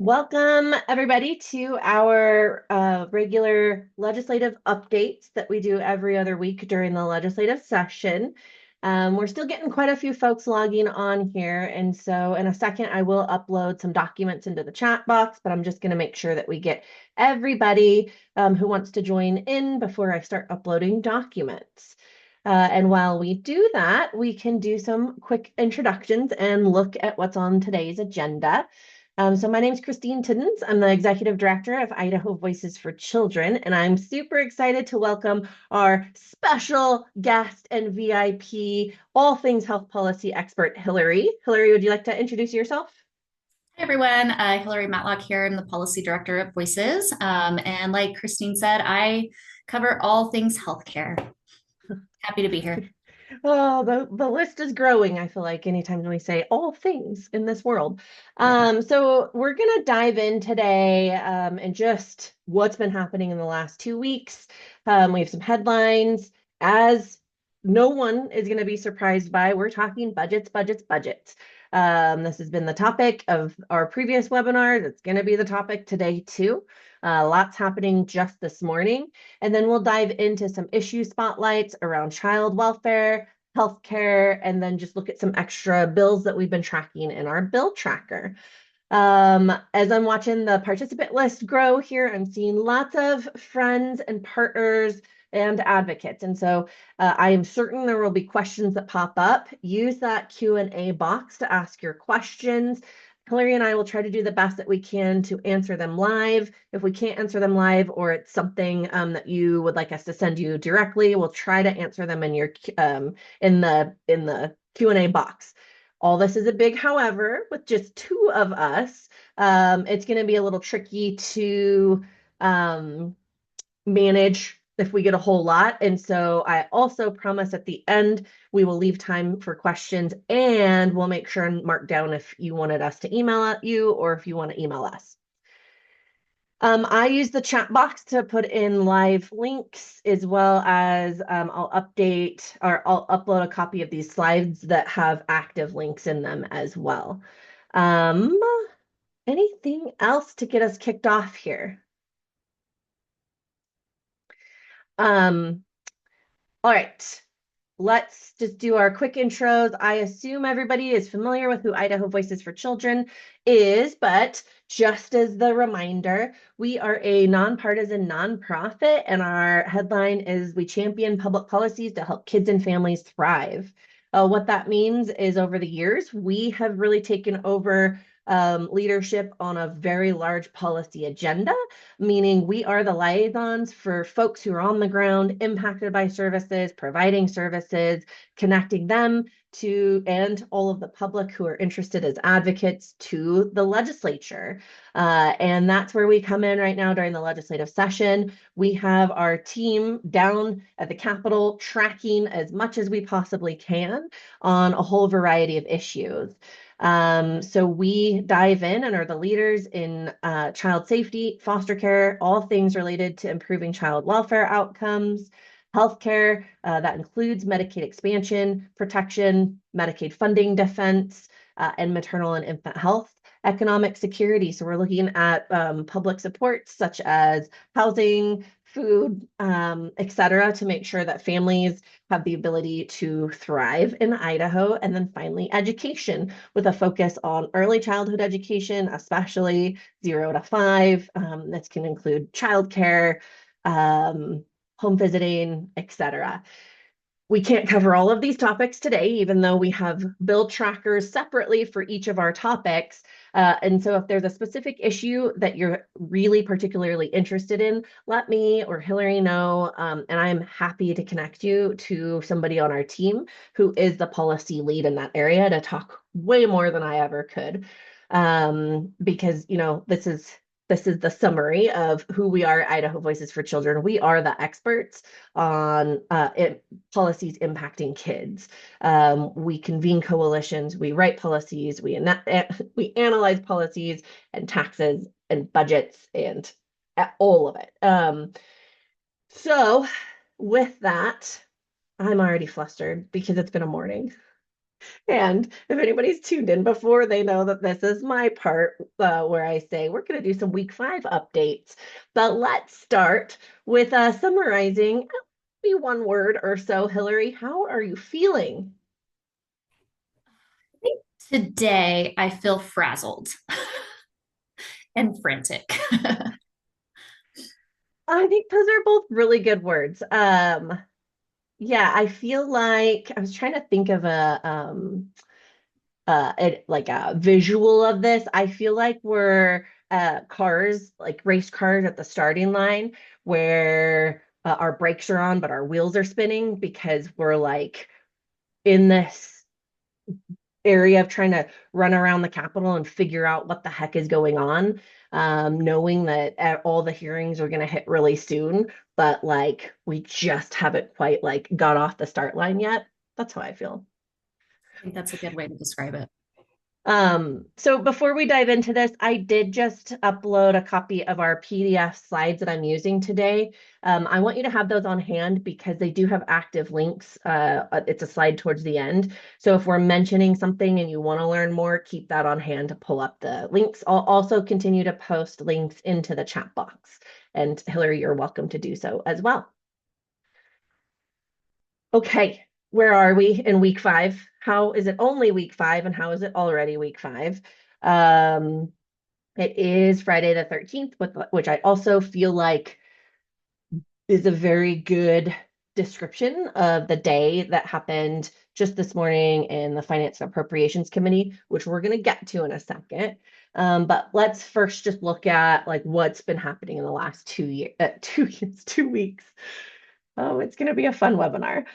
Welcome, everybody, to our regular legislative updates that we do every other week during the legislative session. We're still getting quite a few folks logging on here, and so in a second, I will upload some documents into the chat box, but I'm just going to make sure that we get everybody who wants to join in before I start uploading documents. And while we do that, we can do some quick introductions and look at what's on today's agenda. So my name is Christine Tiddens. I'm the Executive Director of Idaho Voices for Children, and I'm super excited to welcome our special guest and VIP, all things health policy expert, Hillary. Hillary, would you like to introduce yourself? Hi, everyone. Hillary Matlock here. I'm the Policy Director at Voices. And like Christine said, I cover all things healthcare. Happy to be here. Oh, the list is growing, I feel like, anytime we say all things in this world. Yeah. So we're gonna dive in today and just what's been happening in the last 2 weeks. We have some headlines. As no one is gonna be surprised by, we're talking budgets, budgets, budgets. This has been the topic of our previous webinar. That's gonna be the topic today too. Lots happening just this morning. And then we'll dive into some issue spotlights around child welfare, healthcare, and then just look at some extra bills that we've been tracking in our bill tracker. As I'm watching the participant list grow here, I'm seeing lots of friends and partners and advocates. And so I am certain there will be questions that pop up. Use that Q&A box to ask your questions. Hillary and I will try to do the best that we can to answer them live. If we can't answer them live or it's something that you would like us to send you directly, we'll try to answer them in your in the Q&A box. All this is a big however, with just two of us, it's going to be a little tricky to manage if we get a whole lot. And so I also promise at the end, we will leave time for questions and we'll make sure and mark down if you wanted us to email at you or if you want to email us. I use the chat box to put in live links as well as I'll update or I'll upload a copy of these slides that have active links in them as well. Um, Anything else to get us kicked off here? Um, all right. Let's just do our quick intros. I assume everybody is familiar with who Idaho Voices for Children is, but just as the reminder, we are a nonpartisan nonprofit, and our headline is We Champion Public Policies to Help Kids and Families Thrive. What that means is over the years, we have really taken over leadership on a very large policy agenda, meaning we are the liaisons for folks who are on the ground impacted by services, providing services, connecting them to and all of the public who are interested as advocates to the legislature. And that's where we come in right now during the legislative session. We have our team down at the Capitol tracking as much as we possibly can on a whole variety of issues. So we dive in and are the leaders in child safety, foster care, all things related to improving child welfare outcomes, healthcare, that includes Medicaid expansion, protection, Medicaid funding defense, and maternal and infant health. Economic security. So we're looking at public supports such as housing, food, et cetera, to make sure that families have the ability to thrive in Idaho. And then finally, education with a focus on early childhood education, especially 0 to 5. This can include childcare, home visiting, et cetera. We can't cover all of these topics today, even though we have bill trackers separately for each of our topics. And so if there's a specific issue that you're really particularly interested in, let me or Hillary know, and I'm happy to connect you to somebody on our team who is the policy lead in that area to talk way more than I ever could. Because, this is the summary of who we are at Idaho Voices for Children. We are the experts on policies impacting kids. We convene coalitions, we write policies, we analyze policies and taxes and budgets and all of it. So with that, I'm already flustered because it's been a morning. And if anybody's tuned in before, they know that this is my part where I say we're going to do some week 5 updates. But let's start with summarizing maybe one word or so. Hillary, how are you feeling? Today, I feel frazzled and frantic. I think those are both really good words. Yeah, I feel like I was trying to think of like a visual of this. I feel like we're cars, like race cars at the starting line where our brakes are on, but our wheels are spinning because we're like in this area of trying to run around the Capitol and figure out what the heck is going on, knowing that all the hearings are going to hit really soon, but like we just haven't quite like got off the start line yet. That's how I feel. I think that's a good way to describe it. So before we dive into this, I did just upload a copy of our PDF slides that I'm using today. I want you to have those on hand because they do have active links. It's a slide towards the end. So if we're mentioning something and you want to learn more, keep that on hand to pull up the links. I'll also continue to post links into the chat box. And Hillary, you're welcome to do so as well. Okay, where are we in week 5? How is it only week 5 and how is it already week 5? Um, it is Friday the 13th, which I also feel like is a very good description of the day that happened just this morning in the Finance and Appropriations Committee, which we're going to get to in a second. But let's first just look at like what's been happening in the last 2 years, 2 years, 2 weeks. Oh, it's going to be a fun webinar.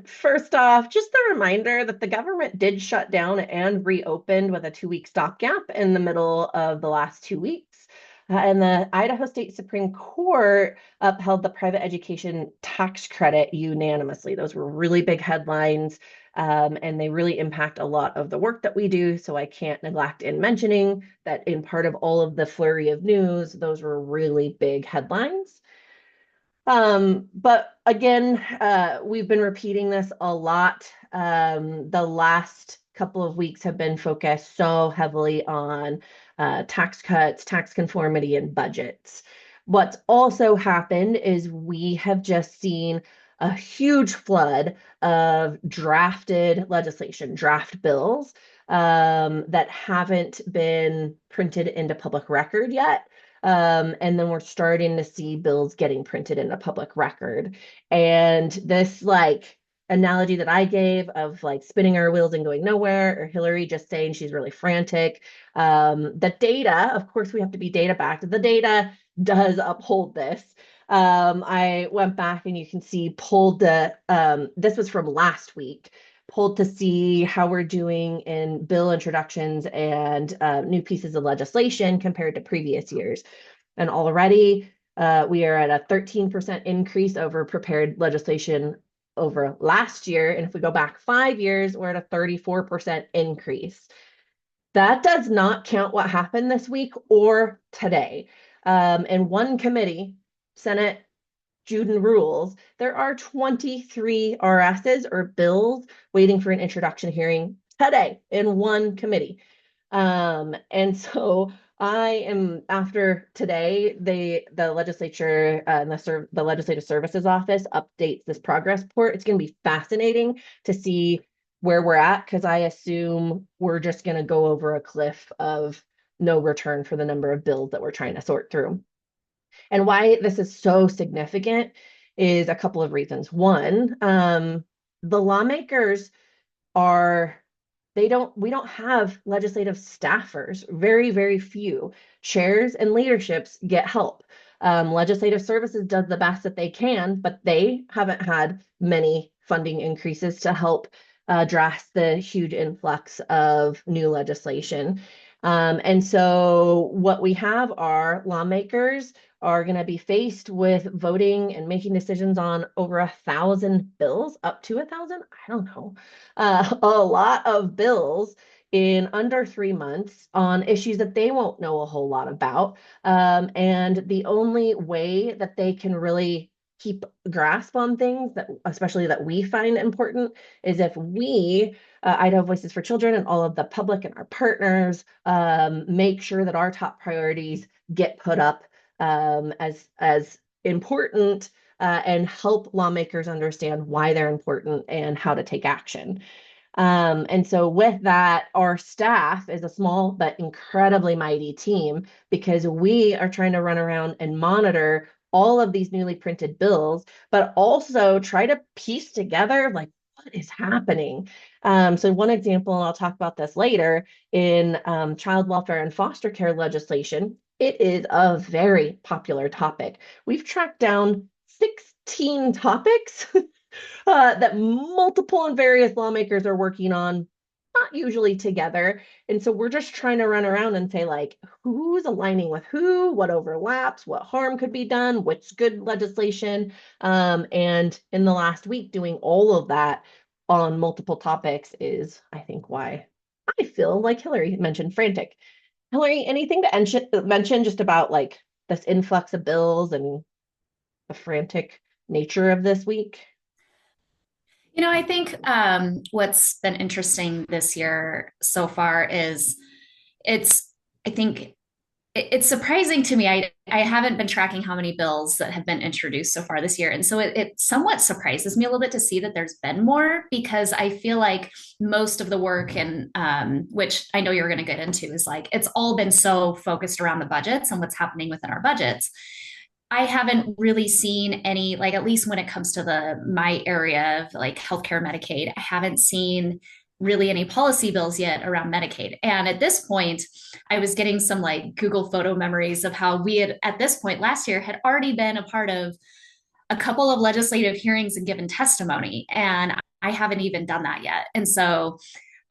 First off, just a reminder that the government did shut down and reopened with a 2 week stopgap in the middle of the last 2 weeks. And the Idaho State Supreme Court upheld the private education tax credit unanimously. Those were really big headlines, and they really impact a lot of the work that we do. So I can't neglect in mentioning that in part of all of the flurry of news, those were really big headlines. But again, we've been repeating this a lot. The last couple of weeks have been focused so heavily on tax cuts, tax conformity, and budgets. What's also happened is we have just seen a huge flood of drafted legislation, draft bills that haven't been printed into public record yet. And then we're starting to see bills getting printed in a public record. And this like analogy that I gave of like spinning our wheels and going nowhere, or Hillary just saying she's really frantic. The data, of course, we have to be data backed. The data does uphold this. I went back and you can see pulled this was from last week, pulled to see how we're doing in bill introductions and new pieces of legislation compared to previous years. And already we are at a 13% increase over prepared legislation over last year. And if we go back 5 years, we're at a 34% increase. That does not count what happened this week or today. In one committee, Senate Juden rules, there are 23 RSs or bills waiting for an introduction hearing today in one committee. And so I am after today, the legislature and the Legislative Services Office updates this progress report. It's going to be fascinating to see where we're at because I assume we're just going to go over a cliff of no return for the number of bills that we're trying to sort through. And why this is so significant is a couple of reasons. One, the lawmakers are we don't have legislative staffers, very few. Chairs and leaderships get help. Legislative services does the best that they can, but they haven't had many funding increases to help address the huge influx of new legislation. And so what we have are lawmakers are going to be faced with voting and making decisions on over 1,000 bills, up to 1,000. I don't know, a lot of bills in under 3 months on issues that they won't know a whole lot about. And the only way that they can really keep grasp on things that, especially that we find important, is if we, Idaho Voices for Children, and all of the public and our partners, make sure that our top priorities get put up as important, and help lawmakers understand why they're important and how to take action. And so with that, our staff is a small but incredibly mighty team because we are trying to run around and monitor all of these newly printed bills, but also try to piece together like what is happening. So one example, and I'll talk about this later, in child welfare and foster care legislation, it is a very popular topic. We've tracked down 16 topics that multiple and various lawmakers are working on, not usually together. And so we're just trying to run around and say, like, who's aligning with who, what overlaps, what harm could be done, what's good legislation. And in the last week, doing all of that on multiple topics is, I think, why I feel like Hillary mentioned frantic. Hillary, anything to mention just about like this influx of bills and the frantic nature of this week? I think what's been interesting this year so far is it's, I think it's surprising to me. I haven't been tracking how many bills that have been introduced so far this year. And so it somewhat surprises me a little bit to see that there's been more because I feel like most of the work and which I know you're going to get into is like it's all been so focused around the budgets and what's happening within our budgets. I haven't really seen any, like at least when it comes to the my area of like healthcare Medicaid, I haven't seen really any policy bills yet around Medicaid. And at this point, I was getting some like Google photo memories of how we had at this point last year had already been a part of a couple of legislative hearings and given testimony. And I haven't even done that yet. And so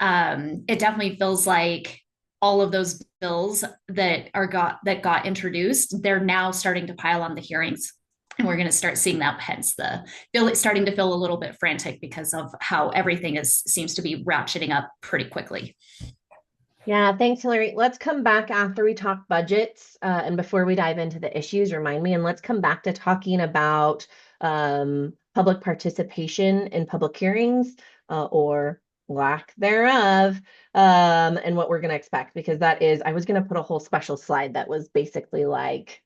it definitely feels like all of those bills that got introduced, they're now starting to pile on the hearings. And we're going to start seeing that. Hence, the bill is starting to feel a little bit frantic because of how everything is seems to be ratcheting up pretty quickly. Yeah, thanks, Hillary. Let's come back after we talk budgets. And before we dive into the issues, remind me, and let's come back to talking about public participation in public hearings, or lack thereof, and what we're going to expect. Because that is, I was going to put a whole special slide that was basically like,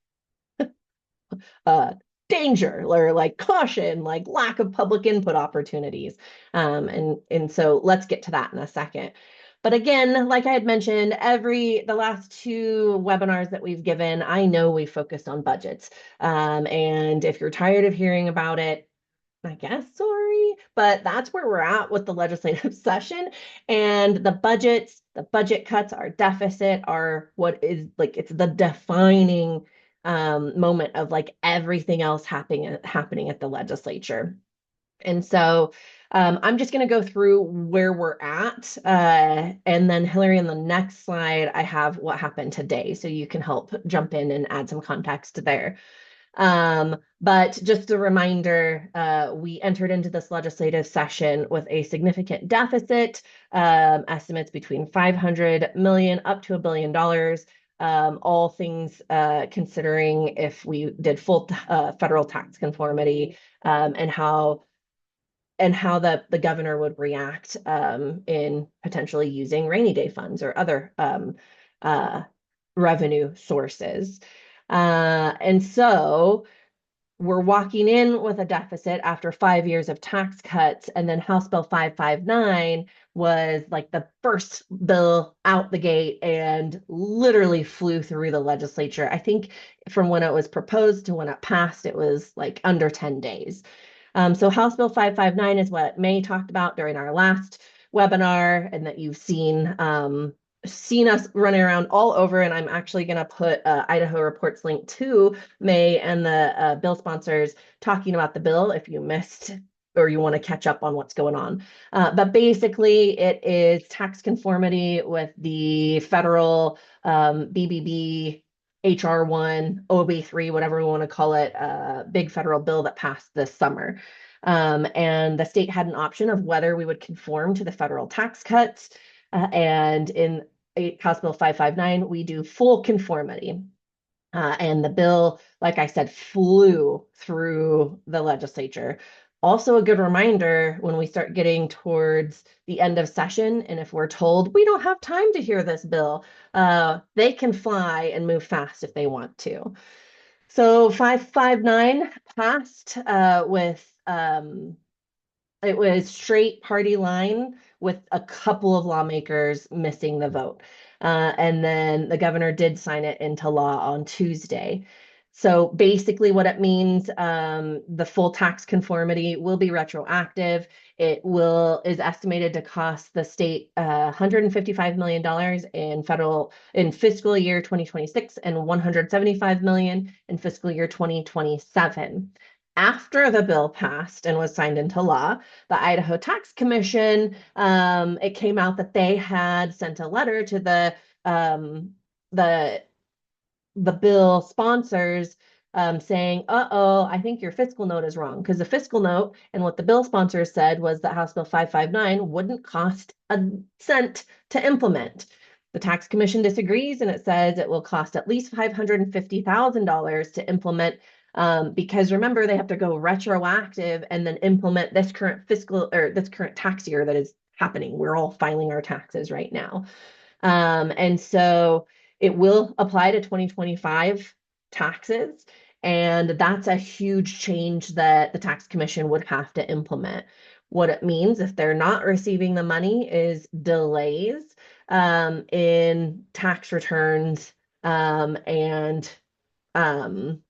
uh, danger or like caution, like lack of public input opportunities. And so let's get to that in a second. But again, like I had mentioned, the last two webinars that we've given, I know we focused on budgets. And if you're tired of hearing about it, I guess, sorry, but that's where we're at with the legislative session. And the budget cuts, our deficit are what is like, it's the defining moment of like everything else happening at the legislature. And so I'm just going to go through where we're at. And then Hillary, on the next slide, I have what happened today. So you can help jump in and add some context there. But just a reminder, we entered into this legislative session with a significant deficit, estimates between 500 million up to $1 billion. All things considering if we did full federal tax conformity, and how the governor would react in potentially using rainy day funds or other uh, revenue sources. And so we're walking in with a deficit after 5 years of tax cuts. And then House Bill 559 was like the first bill out the gate and literally flew through the legislature. I think from when it was proposed to when it passed, it was like under 10 days. So House Bill 559 is what May talked about during our last webinar, and that you've seen us running around all over. And I'm actually going to put Idaho Reports link to May and the bill sponsors talking about the bill if you missed or you want to catch up on what's going on. But basically, it is tax conformity with the federal BBB HR1, OB3, whatever we want to call it, big federal bill that passed this summer. And the state had an option of whether we would conform to the federal tax cuts. And in House Bill 559, we do full conformity. And the bill, like I said, flew through the legislature. Also, a good reminder when we start getting towards the end of session, and if we're told we don't have time to hear this bill, they can fly and move fast if they want to. So 559 passed with it was straight party line with a couple of lawmakers missing the vote. And then the governor did sign it into law on Tuesday. So basically, what it means, the full tax conformity will be retroactive. It will is estimated to cost the state $155 million in fiscal year 2026 and 175 million in fiscal year 2027. After the bill passed and was signed into law, the Idaho Tax Commission, it came out that they had sent a letter to um, the the bill sponsors saying, uh-oh, I think your fiscal note is wrong. Because the fiscal note and what the bill sponsors said was that House Bill 559 wouldn't cost a cent to implement. The tax commission disagrees and it says it will cost at least $550,000 to implement because remember, they have to go retroactive and then implement this current fiscal or this current tax year that is happening. We're all filing our taxes right now. And so it will apply to 2025 taxes. And that's a huge change that the tax commission would have to implement. What it means if they're not receiving the money is delays in tax returns and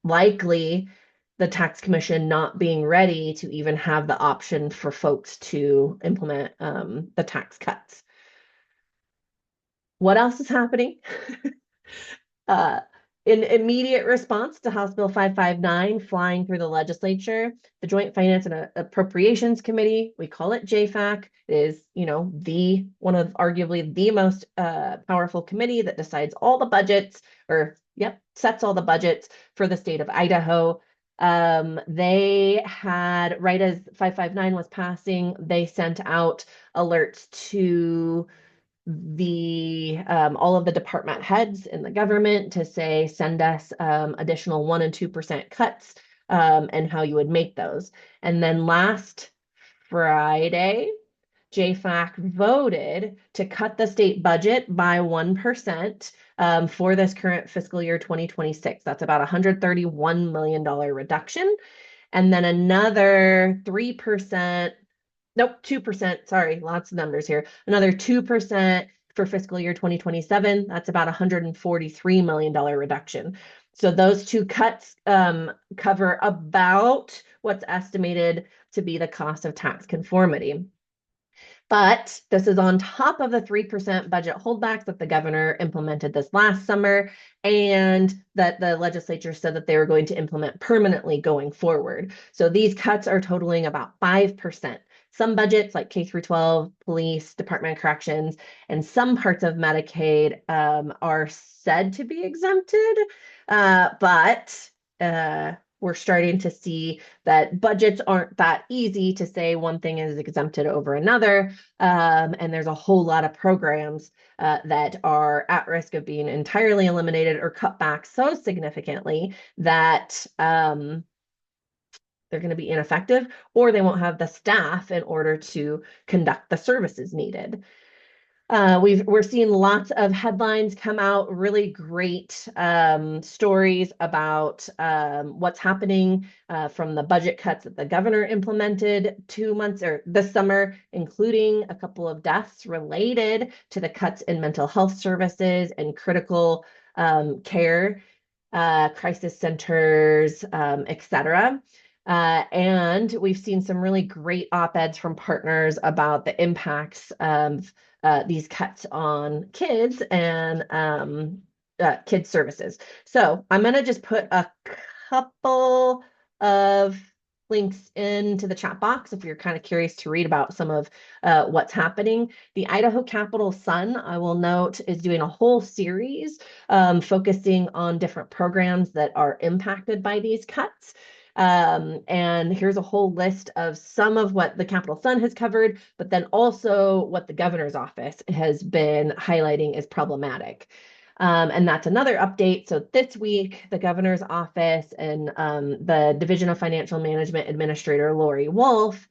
likely the tax commission not being ready to even have the option for folks to implement the tax cuts. What else is happening? Uh, in immediate response to House Bill 559 flying through the legislature, the Joint Finance and Appropriations Committee, we call it JFAC, is, the one of arguably the most powerful committee that decides all the budgets or, yep, sets all the budgets for the state of Idaho. They had, right as 559 was passing, they sent out alerts to the all of the department heads in the government to say send us additional 1% and 2% cuts and how you would make those. And then last Friday, JFAC voted to cut the state budget by 1% for this current fiscal year 2026. That's about $131 million reduction. And then another 3%, nope, 2%. Sorry, lots of numbers here. Another 2% for fiscal year 2027. That's about $143 million reduction. So those two cuts cover about what's estimated to be the cost of tax conformity. But this is on top of the 3% budget holdbacks that the governor implemented this last summer and that the legislature said that they were going to implement permanently going forward. So these cuts are totaling about 5%. Some budgets like K through 12, police, Department of Corrections, and some parts of Medicaid are said to be exempted, but we're starting to see that budgets aren't that easy to say one thing is exempted over another. And there's a whole lot of programs that are at risk of being entirely eliminated or cut back so significantly that they're going to be ineffective or they won't have the staff in order to conduct the services needed. We're seeing lots of headlines come out, really great stories about what's happening from the budget cuts that the governor implemented 2 months or this summer, including a couple of deaths related to the cuts in mental health services and critical care, crisis centers, etc. And we've seen some really great op-eds from partners about the impacts of these cuts on kids and kids services. So I'm going to just put a couple of links into the chat box if you're kind of curious to read about some of what's happening. The Idaho Capital Sun, I will note, is doing a whole series focusing on different programs that are impacted by these cuts. And here's a whole list of some of what the Capital Sun has covered, but then also what the governor's office has been highlighting as problematic. And that's another update. So this week, the governor's office and the Division of Financial Management Administrator, Lori Wolf,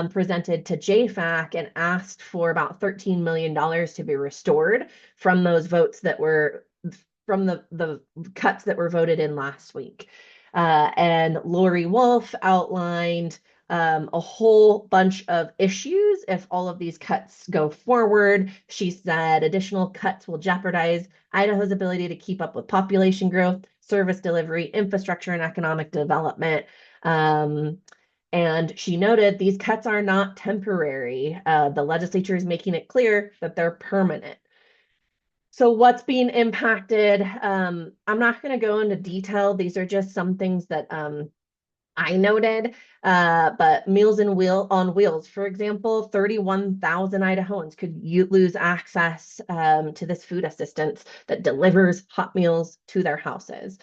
presented to JFAC and asked for about $13 million to be restored from those votes that were from the cuts that were voted in last week. And Lori Wolf outlined a whole bunch of issues if all of these cuts go forward. She said additional cuts will jeopardize Idaho's ability to keep up with population growth, service delivery, infrastructure, and economic development. Um, and she noted these cuts are not temporary. The legislature is making it clear that they're permanent. So what's being impacted? I'm not going to go into detail. These are just some things that I noted, but Meals and Wheel on Wheels, for example, 31,000 Idahoans could lose access to this food assistance that delivers hot meals to their houses.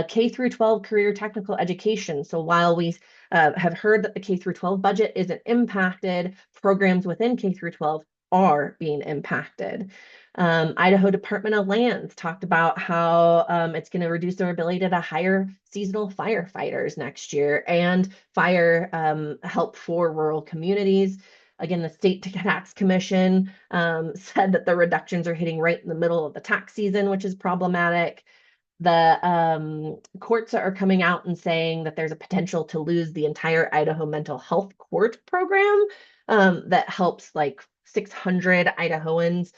K through 12 career technical education. So while we have heard that the K through 12 budget isn't impacted, programs within K through 12 are being impacted. Idaho Department of Lands talked about how it's going to reduce their ability to hire seasonal firefighters next year and fire help for rural communities. Again, the State Tax Commission said that the reductions are hitting right in the middle of the tax season, which is problematic. The courts are coming out and saying that there's a potential to lose the entire Idaho mental health court program that helps like 600 Idahoans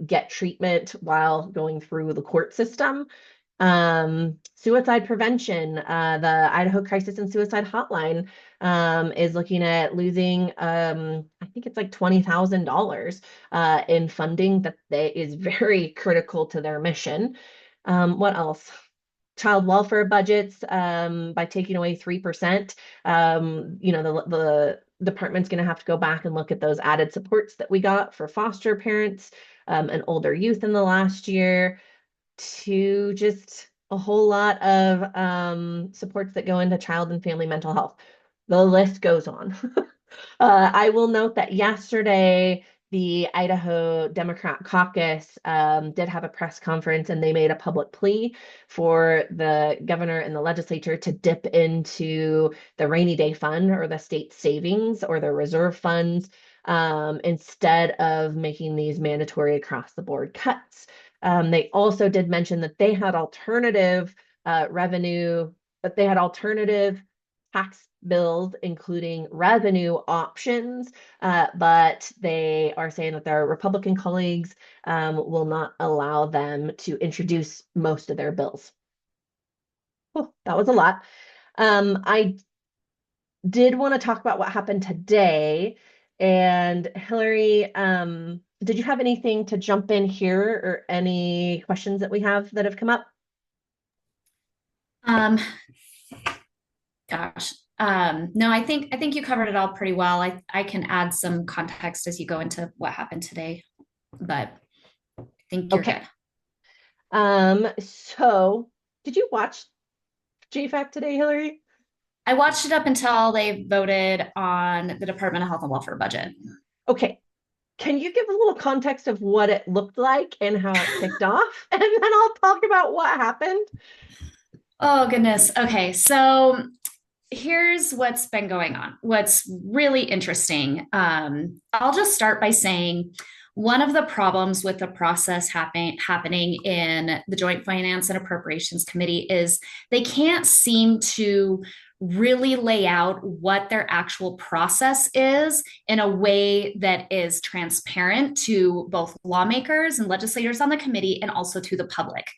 get treatment while going through the court system. Suicide prevention, the Idaho Crisis and Suicide Hotline is looking at losing, I think it's like $20,000 in funding that is very critical to their mission. What else? Child welfare budgets by taking away 3%. The department's going to have to go back and look at those added supports that we got for foster parents and older youth in the last year, to just a whole lot of supports that go into child and family mental health. The list goes on. I will note that yesterday, the Idaho Democrat Caucus did have a press conference and they made a public plea for the governor and the legislature to dip into the rainy day fund or the state savings or the reserve funds instead of making these mandatory across the board cuts. They also did mention that they had alternative revenue, that they had alternative tax bills, including revenue options, but they are saying that their Republican colleagues will not allow them to introduce most of their bills. Oh, that was a lot. I did want to talk about what happened today. And Hillary, did you have anything to jump in here or any questions that we have that have come up? Um, Gosh. No, I think you covered it all pretty well. I can add some context as you go into what happened today, but I think you're good. Okay. So did you watch JFAC today, Hillary? I watched it up until they voted on the Department of Health and Welfare budget. Okay. Can you give a little context of what it looked like and how it kicked off? And then I'll talk about what happened. Oh, goodness. Okay. So here's what's been going on. What's really interesting. I'll just start by saying one of the problems with the process happening in the Joint Finance and Appropriations Committee is they can't seem to really lay out what their actual process is in a way that is transparent to both lawmakers and legislators on the committee and also to the public.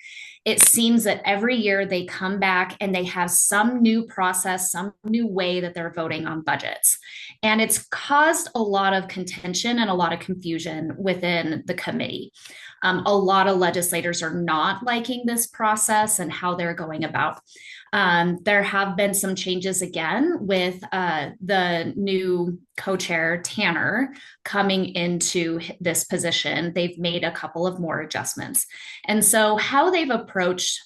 It seems that every year they come back and they have some new process, some new way that they're voting on budgets. And it's caused a lot of contention and a lot of confusion within the committee. A lot of legislators are not liking this process and how they're going about. There have been some changes again with the new co-chair Tanner coming into this position. They've made a couple of more adjustments. And so how they've approached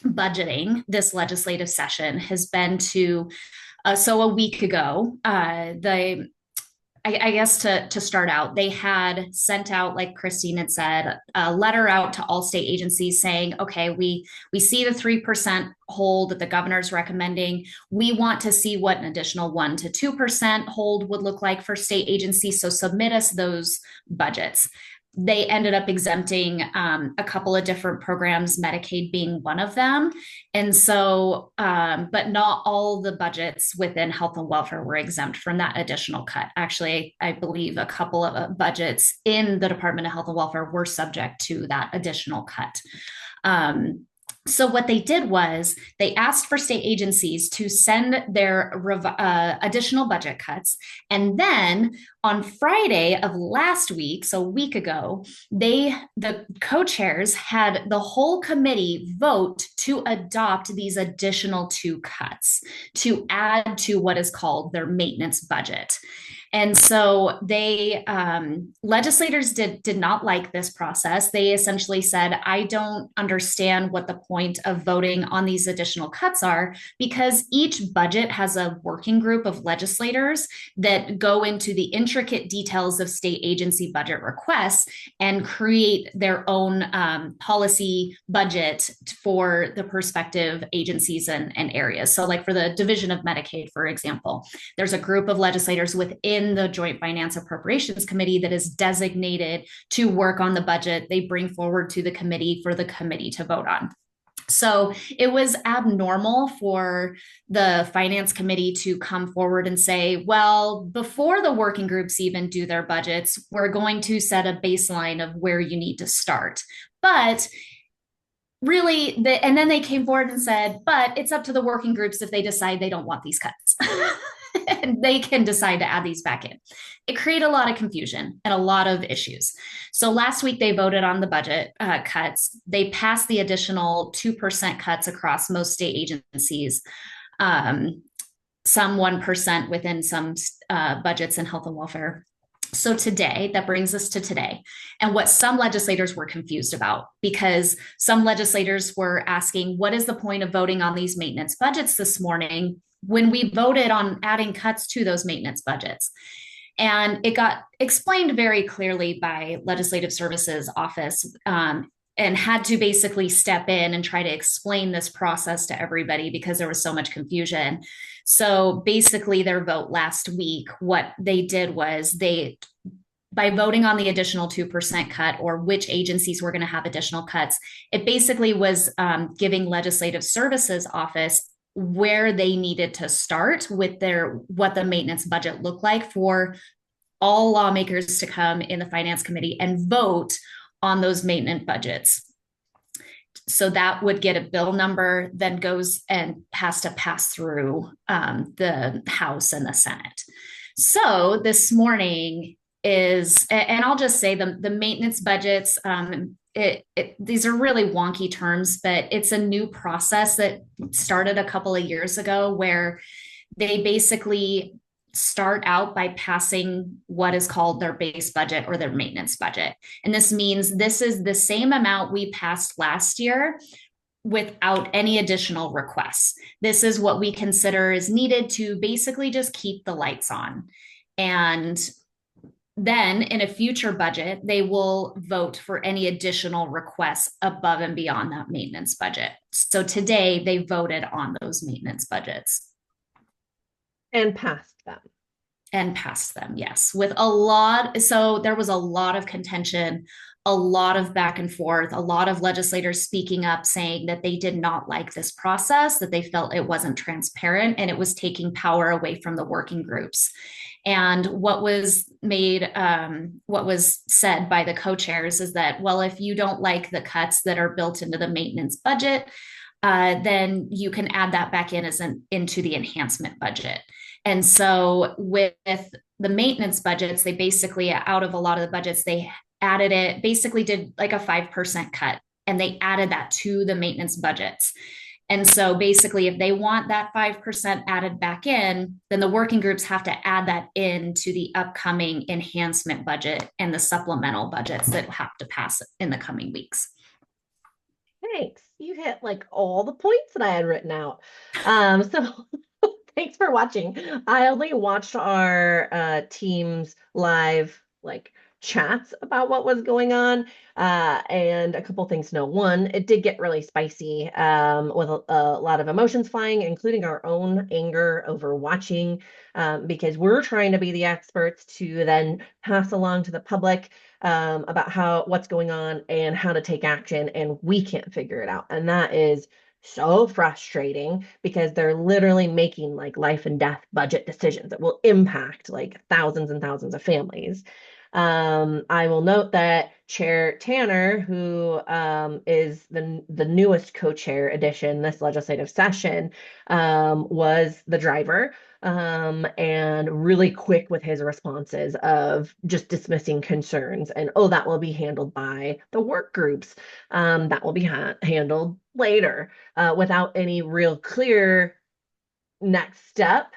budgeting this legislative session has been to so a week ago, the I guess to start out, they had sent out, like Christine had said, a letter out to all state agencies saying, okay, we see the 3% hold that the governor's recommending. We want to see what an additional 1 to 2% hold would look like for state agencies. So submit us those budgets. They ended up exempting a couple of different programs, Medicaid being one of them. And so, but not all the budgets within health and welfare were exempt from that additional cut. Actually, I believe a couple of budgets in the Department of Health and Welfare were subject to that additional cut. Um, so what they did was they asked for state agencies to send their additional budget cuts, and then on Friday of last week, so a week ago, the co-chairs had the whole committee vote to adopt these additional two cuts to add to what is called their maintenance budget. And so they legislators did not like this process. They essentially said, I don't understand what the point of voting on these additional cuts are, because each budget has a working group of legislators that go into the intricate details of state agency budget requests and create their own policy budget for the prospective agencies and areas. So like for the Division of Medicaid, for example, there's a group of legislators within the Joint Finance Appropriations Committee that is designated to work on the budget they bring forward to the committee for the committee to vote on. So it was abnormal for the finance committee to come forward and say, well, before the working groups even do their budgets, we're going to set a baseline of where you need to start. But really, and then they came forward and said, but it's up to the working groups if they decide they don't want these cuts. And they can decide to add these back in. It created a lot of confusion and a lot of issues. So last week they voted on the budget cuts. They passed the additional 2% cuts across most state agencies, some 1% within some budgets in health and welfare. So today, that brings us to today, and what some legislators were confused about, because some legislators were asking, what is the point of voting on these maintenance budgets this morning when we voted on adding cuts to those maintenance budgets? And it got explained very clearly by Legislative Services Office, and had to basically step in and try to explain this process to everybody because there was so much confusion. So basically, their vote last week, what they did was by voting on the additional 2% cut, or which agencies were going to have additional cuts, it basically was giving Legislative Services Office where they needed to start with what the maintenance budget looked like for all lawmakers to come in the Finance Committee and vote on those maintenance budgets. So that would get a bill number, then goes and has to pass through the House and the Senate. So this morning is, and I'll just say the maintenance budgets, these are really wonky terms, but it's a new process that started a couple of years ago where they basically start out by passing what is called their base budget or their maintenance budget. And this means this is the same amount we passed last year without any additional requests. This is what we consider is needed to basically just keep the lights on. And then in a future budget, they will vote for any additional requests above and beyond that maintenance budget. So today they voted on those maintenance budgets. And passed them. And passed them, yes, with a lot. So there was a lot of contention, a lot of back and forth, a lot of legislators speaking up saying that they did not like this process, that they felt it wasn't transparent and it was taking power away from the working groups. And what was said by the co-chairs is that, well, if you don't like the cuts that are built into the maintenance budget, then you can add that back in into the enhancement budget. And so with the maintenance budgets, they basically, out of a lot of the budgets, they added it, basically did like a 5% cut, and they added that to the maintenance budgets. And so basically, if they want that 5% added back in, then the working groups have to add that into the upcoming enhancement budget and the supplemental budgets that have to pass in the coming weeks. Thanks. You hit like all the points that I had written out. So Thanks for watching. I only watched our team's live like chats about what was going on. And a couple things to know. One, it did get really spicy with a lot of emotions flying, including our own anger over watching, because we're trying to be the experts to then pass along to the public about how what's going on and how to take action, and we can't figure it out. And that is so frustrating because they're literally making like life and death budget decisions that will impact like thousands and thousands of families. I will note that Chair Tanner, who is the newest co-chair addition this legislative session, was the driver and really quick with his responses of just dismissing concerns and, oh, that will be handled by the work groups. That will be handled later without any real clear next step.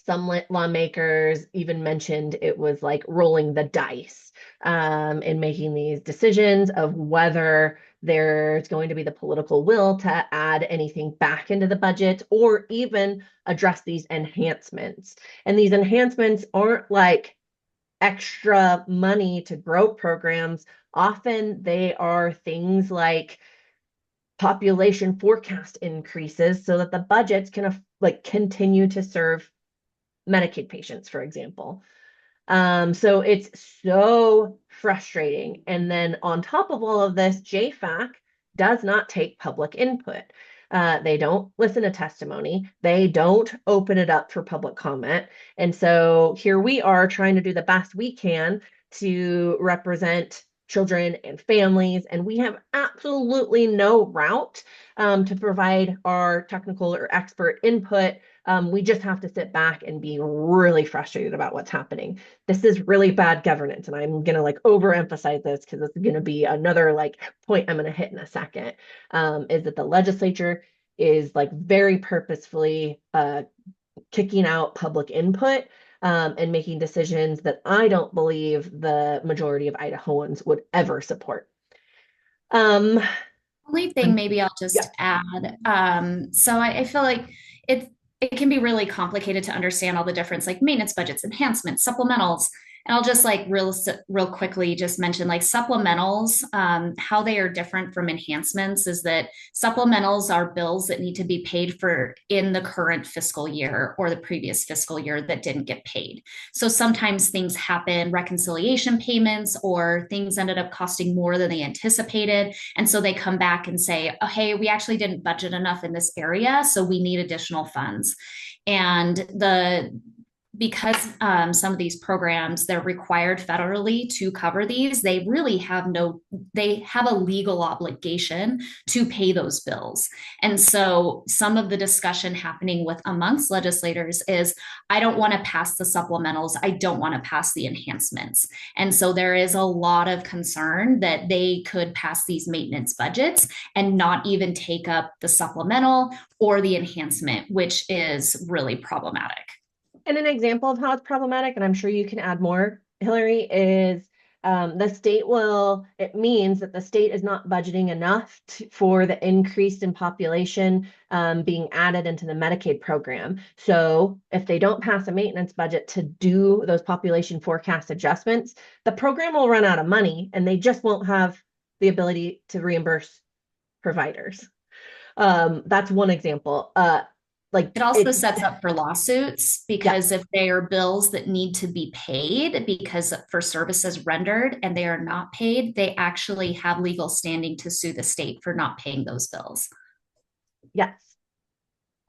Some lawmakers even mentioned it was like rolling the dice in making these decisions of whether there's going to be the political will to add anything back into the budget or even address these enhancements. And these enhancements aren't like extra money to grow programs. Often they are things like population forecast increases so that the budgets can like continue to serve Medicaid patients, for example. So it's so frustrating. And then on top of all of this, JFAC does not take public input. They don't listen to testimony. They don't open it up for public comment. And so here we are trying to do the best we can to represent children and families, and we have absolutely no route to provide our technical or expert input. We just have to sit back and be really frustrated about what's happening. This is really bad governance, and I'm going to like overemphasize this because it's going to be another like point I'm going to hit in a second. Is that the legislature is like very purposefully kicking out public input and making decisions that I don't believe the majority of Idahoans would ever support. Um, Only thing maybe I'll just yeah, add. So I feel like it can be really complicated to understand all the difference, like maintenance budgets, enhancements, supplementals. And I'll just like real quickly just mention like supplementals, how they are different from enhancements is that supplementals are bills that need to be paid for in the current fiscal year or the previous fiscal year that didn't get paid. So sometimes things happen, reconciliation payments, or things ended up costing more than they anticipated. And so they come back and say, oh, hey, we actually didn't budget enough in this area, so we need additional funds. And because some of these programs they're required federally to cover these, they have a legal obligation to pay those bills. And so some of the discussion happening with amongst legislators is, I don't want to pass the supplementals, I don't want to pass the enhancements. And so there is a lot of concern that they could pass these maintenance budgets and not even take up the supplemental or the enhancement, which is really problematic. and an example of how it's problematic, and I'm sure you can add more, Hillary, is it means that the state is not budgeting enough for the increase in population being added into the Medicaid program. So if they don't pass a maintenance budget to do those population forecast adjustments, the program will run out of money and they just won't have the ability to reimburse providers. That's one example. Like It also it, sets up for lawsuits yeah, because if they are bills that need to be paid because for services rendered and they are not paid, they actually have legal standing to sue the state for not paying those bills. yes.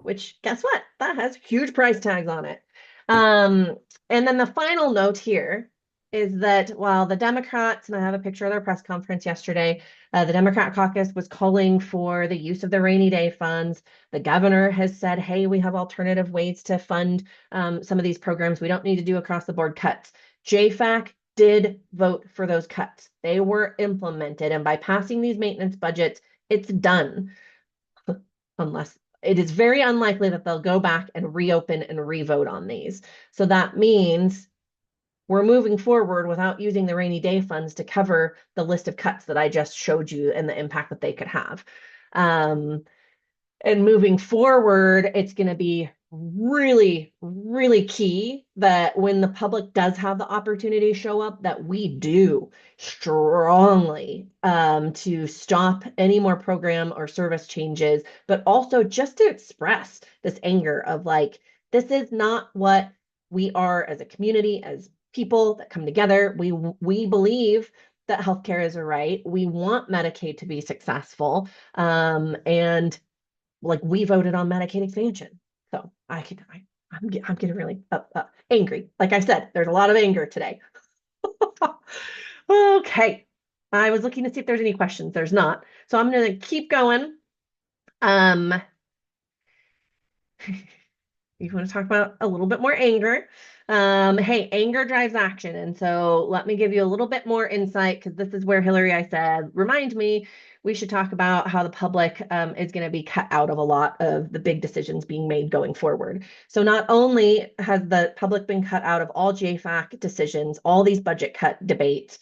Which guess what? That has huge price tags on it. Um, and then the final note here is that while the Democrats, and I have a picture of their press conference yesterday, the Democrat caucus was calling for the use of the rainy day funds. The governor has said, hey, we have alternative ways to fund some of these programs. We don't need to do across the board cuts. JFAC did vote for those cuts. They were implemented. And by passing these maintenance budgets, it's done. Unless it is very unlikely that they'll go back and reopen and revote on these. So that means we're moving forward without using the rainy day funds to cover the list of cuts that I just showed you and the impact that they could have. Um, And moving forward, it's going to be really, really key that when the public does have the opportunity to show up, that we do strongly to stop any more program or service changes, but also just to express this anger of like, this is not what we are as a community, as people that come together. We believe that healthcare is a right. We want Medicaid to be successful. And like we voted on Medicaid expansion. So I'm getting really angry. Like I said, there's a lot of anger today. Okay. I was looking to see if there's any questions. There's not. So I'm going to keep going. Um, you want to talk about a little bit more anger. Hey, anger drives action. And so let me give you a little bit more insight because this is where Hillary, I said, remind me we should talk about how the public is going to be cut out of a lot of the big decisions being made going forward. So not only has the public been cut out of all JFAC decisions, all these budget cut debates,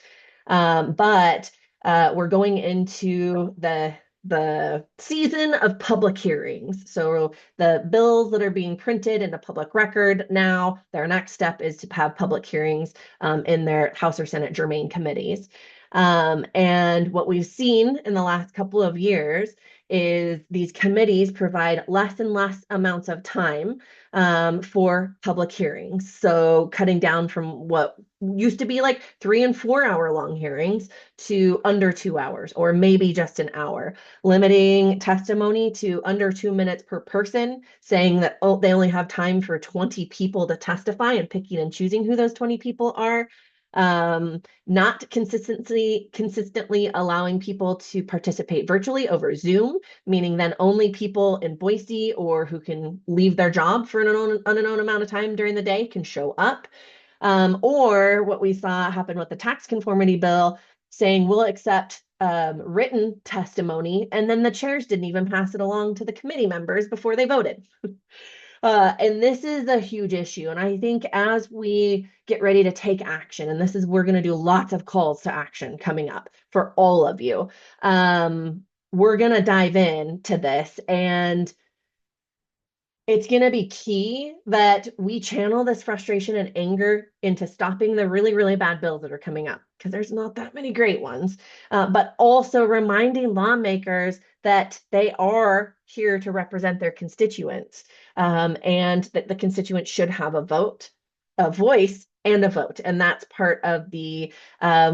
but we're going into the season of public hearings. So the bills that are being printed into public record now, their next step is to have public hearings in their House or Senate germane committees. And what we've seen in the last couple of years is these committees provide less and less amounts of time for public hearings. So cutting down from what used to be like 3 and 4 hour long hearings to under 2 hours, or maybe just an hour, limiting testimony to under 2 minutes per person, saying that they only have time for 20 people to testify and picking and choosing who those 20 people are. Not consistently allowing people to participate virtually over Zoom, meaning then only people in Boise or who can leave their job for an unknown amount of time during the day can show up. Or what we saw happen with the tax conformity bill, saying we'll accept written testimony, and then the chairs didn't even pass it along to the committee members before they voted. And this is a huge issue. And I think as we get ready to take action, and this is, we're going to do lots of calls to action coming up for all of you. We're going to dive in to this, and it's going to be key that we channel this frustration and anger into stopping the really, really bad bills that are coming up, because there's not that many great ones, but also reminding lawmakers that they are here to represent their constituents, and that the constituents should have a vote, a voice, and a vote. And that's part of the,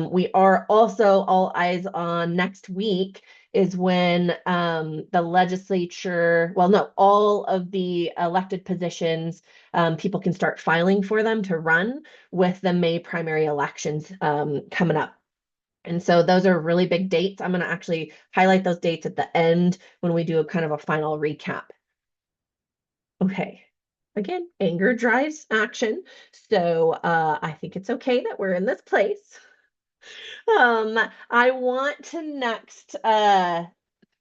we are also all eyes on next week is when the legislature, well, no, all of the elected positions, people can start filing for them to run with the May primary elections coming up. And so those are really big dates. I'm going to actually highlight those dates at the end when we do a kind of a final recap. Okay. Again, anger drives action. So I think it's okay that we're in this place. I want to next we're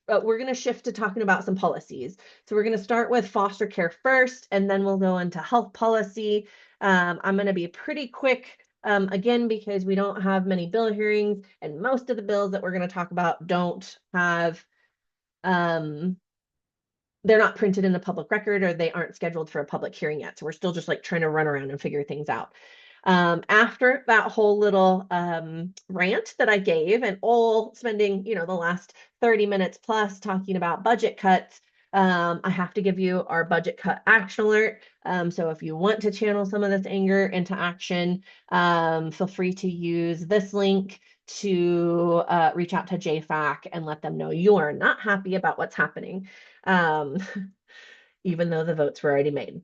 going to shift to talking about some policies. So we're going to start with foster care first, and then we'll go into health policy. I'm going to be pretty quick, again, because we don't have many bill hearings, and most of the bills that we're going to talk about don't have, they're not printed in the public record, or they aren't scheduled for a public hearing yet. So we're still just like trying to run around and figure things out. After that whole little rant that I gave, and all spending, the last 30 minutes plus talking about budget cuts, I have to give you our budget cut action alert. So if you want to channel some of this anger into action, feel free to use this link to reach out to JFAC and let them know you are not happy about what's happening, um, even though the votes were already made.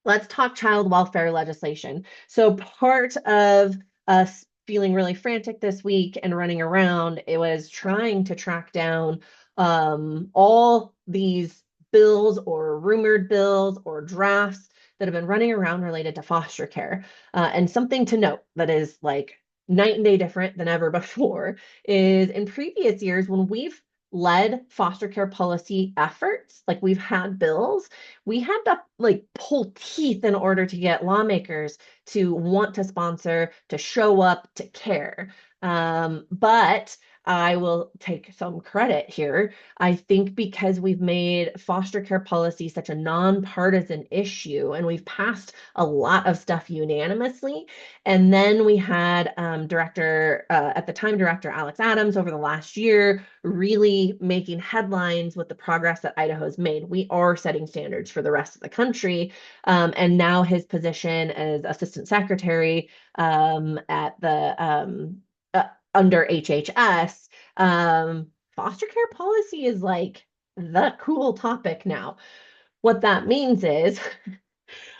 Let's talk child welfare legislation. So part of us feeling really frantic this week and running around, it was trying to track down all these bills or rumored bills or drafts that have been running around related to foster care. And something to note that is like night and day different than ever before is in previous years when we've led foster care policy efforts, like we've had bills, we had to like pull teeth in order to get lawmakers to want to sponsor, to show up, to care. But I will take some credit here. I think because we've made foster care policy such a nonpartisan issue and we've passed a lot of stuff unanimously. And then we had at the time, Director Alex Adams over the last year really making headlines with the progress that Idaho's made. We are setting standards for the rest of the country. And now his position as assistant secretary at the under HHS, foster care policy is like the cool topic now. What that means is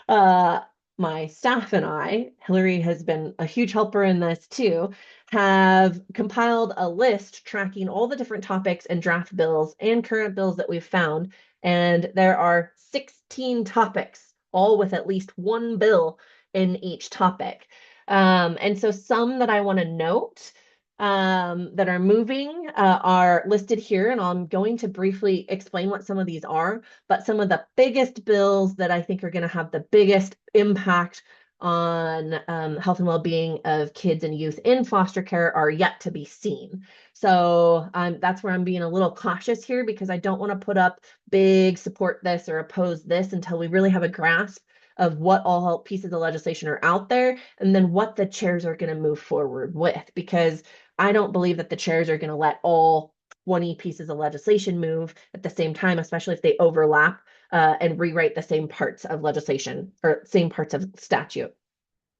uh, my staff and I, Hillary has been a huge helper in this too, have compiled a list tracking all the different topics and draft bills and current bills that we've found. And there are 16 topics, all with at least one bill in each topic. And so some that I want to note that are moving are listed here, and I'm going to briefly explain what some of these are. But some of the biggest bills that I think are going to have the biggest impact on health and well-being of kids and youth in foster care are yet to be seen. So that's where I'm being a little cautious here because I don't want to put up big support this or oppose this until we really have a grasp of what all pieces of legislation are out there and then what the chairs are going to move forward with. Because I don't believe that the chairs are going to let all 20 pieces of legislation move at the same time, especially if they overlap and rewrite the same parts of legislation or same parts of statute.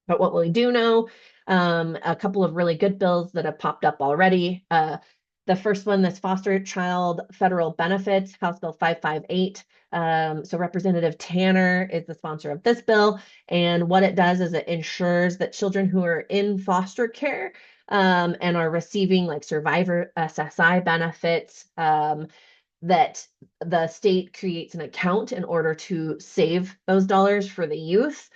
But what we do know, a couple of really good bills that have popped up already. The first one, this foster child federal benefits, House Bill 558. So Representative Tanner is the sponsor of this bill. And what it does is it ensures that children who are in foster care and are receiving like survivor SSI benefits, that the state creates an account in order to save those dollars for the youth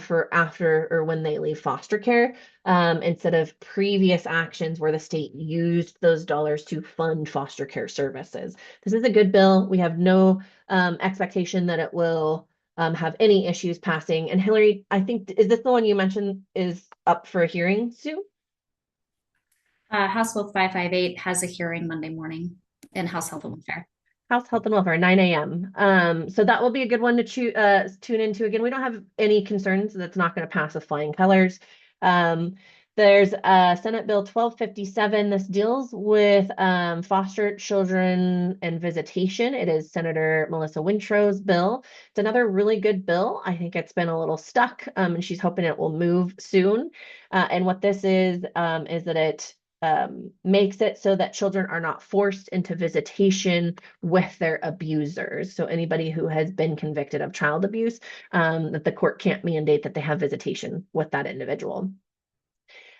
for after or when they leave foster care, instead of previous actions where the state used those dollars to fund foster care services. This is a good bill. We have no expectation that it will have any issues passing. And Hillary, I think, is this the one you mentioned is up for a hearing soon? House Bill 558 has a hearing Monday morning in House Health and Welfare. House Health and Welfare, 9 a.m. So that will be a good one to tune into. Again, we don't have any concerns that's not going to pass with flying colors. There's Senate Bill 1257. This deals with foster children and visitation. It is Senator Melissa Wintrow's bill. It's another really good bill. I think it's been a little stuck, and she's hoping it will move soon. And what this is that it makes it so that children are not forced into visitation with their abusers. So anybody who has been convicted of child abuse, that the court can't mandate that they have visitation with that individual.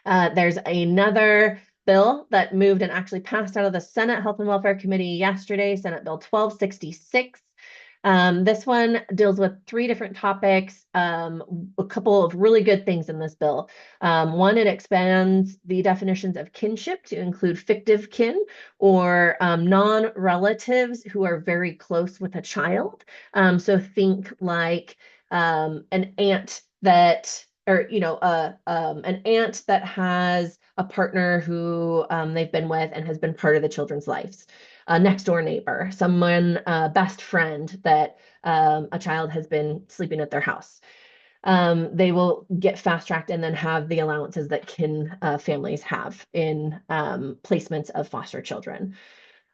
There's another bill that moved and actually passed out of the Senate Health and Welfare Committee yesterday, Senate Bill 1266. This one deals with three different topics, a couple of really good things in this bill. One, it expands the definitions of kinship to include fictive kin or non-relatives who are very close with a child. So think like an aunt that, or an aunt that has a partner who they've been with and has been part of the children's lives. A next door neighbor, someone, best friend that a child has been sleeping at their house. They will get fast tracked and then have the allowances that kin families have in placements of foster children.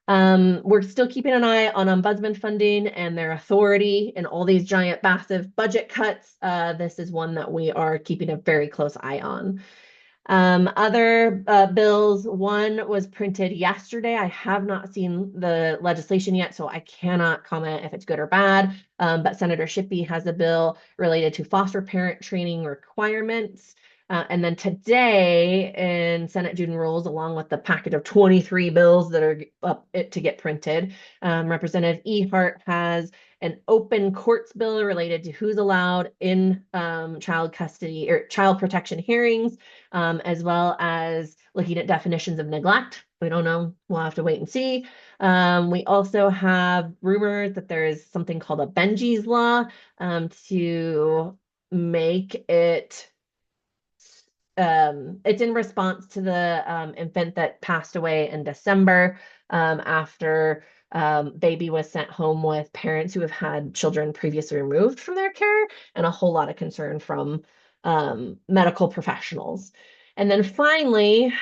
We're still keeping an eye on ombudsman funding and their authority and all these giant, massive budget cuts. This is one that we are keeping a very close eye on. Other bills, one was printed yesterday. I have not seen the legislation yet, so I cannot comment if it's good or bad. But Senator Shippey has a bill related to foster parent training requirements. And then today in Senate June Rules, along with the packet of 23 bills that are up to get printed, Representative Ehart has an open courts bill related to who's allowed in child custody or child protection hearings, as well as looking at definitions of neglect. We don't know. We'll have to wait and see. We also have rumors that there is something called a Benji's Law to make it it's in response to the infant that passed away in December after baby was sent home with parents who have had children previously removed from their care, and a whole lot of concern from medical professionals. And then finally,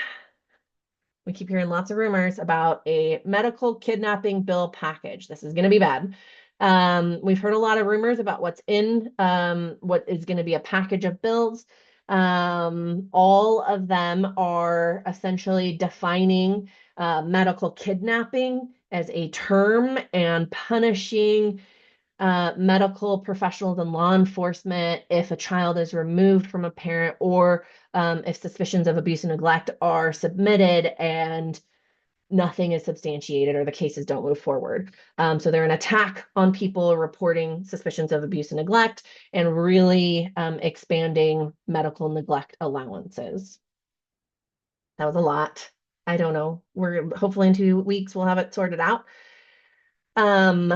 we keep hearing lots of rumors about a medical kidnapping bill package. This is going to be bad. We've heard a lot of rumors about what's in what is going to be a package of bills. All of them are essentially defining medical kidnapping as a term and punishing medical professionals and law enforcement if a child is removed from a parent, or if suspicions of abuse and neglect are submitted and nothing is substantiated or the cases don't move forward. So they're an attack on people reporting suspicions of abuse and neglect, and really expanding medical neglect allowances. That was a lot. I don't know. We're hopefully in 2 weeks we'll have it sorted out. Um,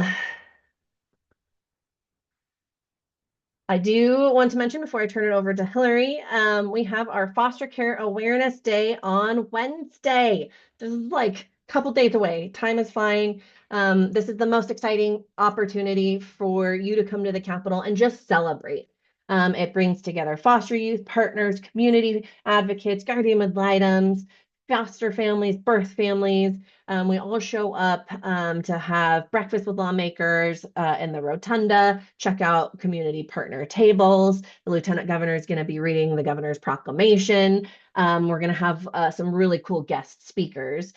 I do want to mention before I turn it over to Hillary, we have our Foster Care Awareness Day on Wednesday. This is like a couple days away. Time is flying. This is the most exciting opportunity for you to come to the Capitol and just celebrate. It brings together foster youth, partners, community advocates, guardian ad litems, foster families, birth families. We all show up to have breakfast with lawmakers in the rotunda, check out community partner tables. The lieutenant governor is going to be reading the governor's proclamation. We're going to have some really cool guest speakers.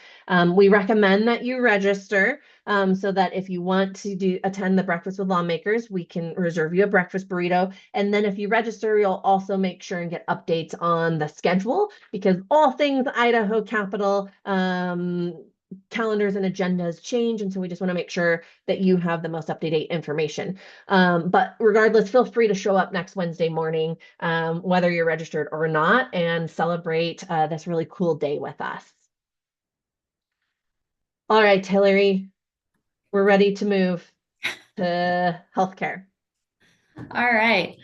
We recommend that you register so that if you want to attend the breakfast with lawmakers, we can reserve you a breakfast burrito. And then if you register, you'll also make sure and get updates on the schedule, because all things Idaho Capitol calendars and agendas change. And so we just want to make sure that you have the most up-to-date information. But regardless, feel free to show up next Wednesday morning, whether you're registered or not, and celebrate this really cool day with us. All right, Hillary, we're ready to move to healthcare. All right.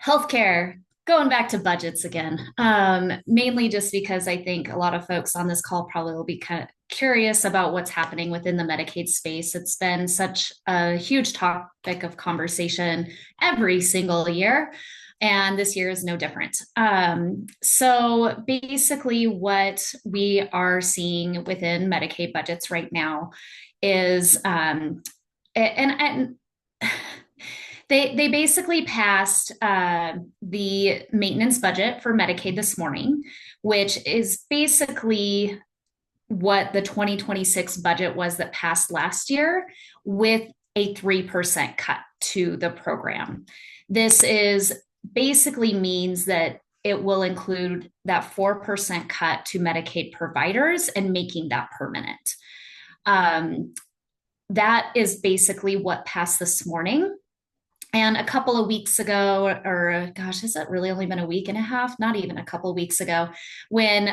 Healthcare, going back to budgets again, mainly just because I think a lot of folks on this call probably will be kind of curious about what's happening within the Medicaid space. It's been such a huge topic of conversation every single year, and this year is no different. So basically, what we are seeing within Medicaid budgets right now is, and they basically passed the maintenance budget for Medicaid this morning, which is basically what the 2026 budget was that passed last year, with a 3% cut to the program. This is basically means that it will include that 4% cut to Medicaid providers and making that permanent. That is basically what passed this morning. And a couple of weeks ago, or gosh, has it really only been a week and a half? Not even a couple of weeks ago, when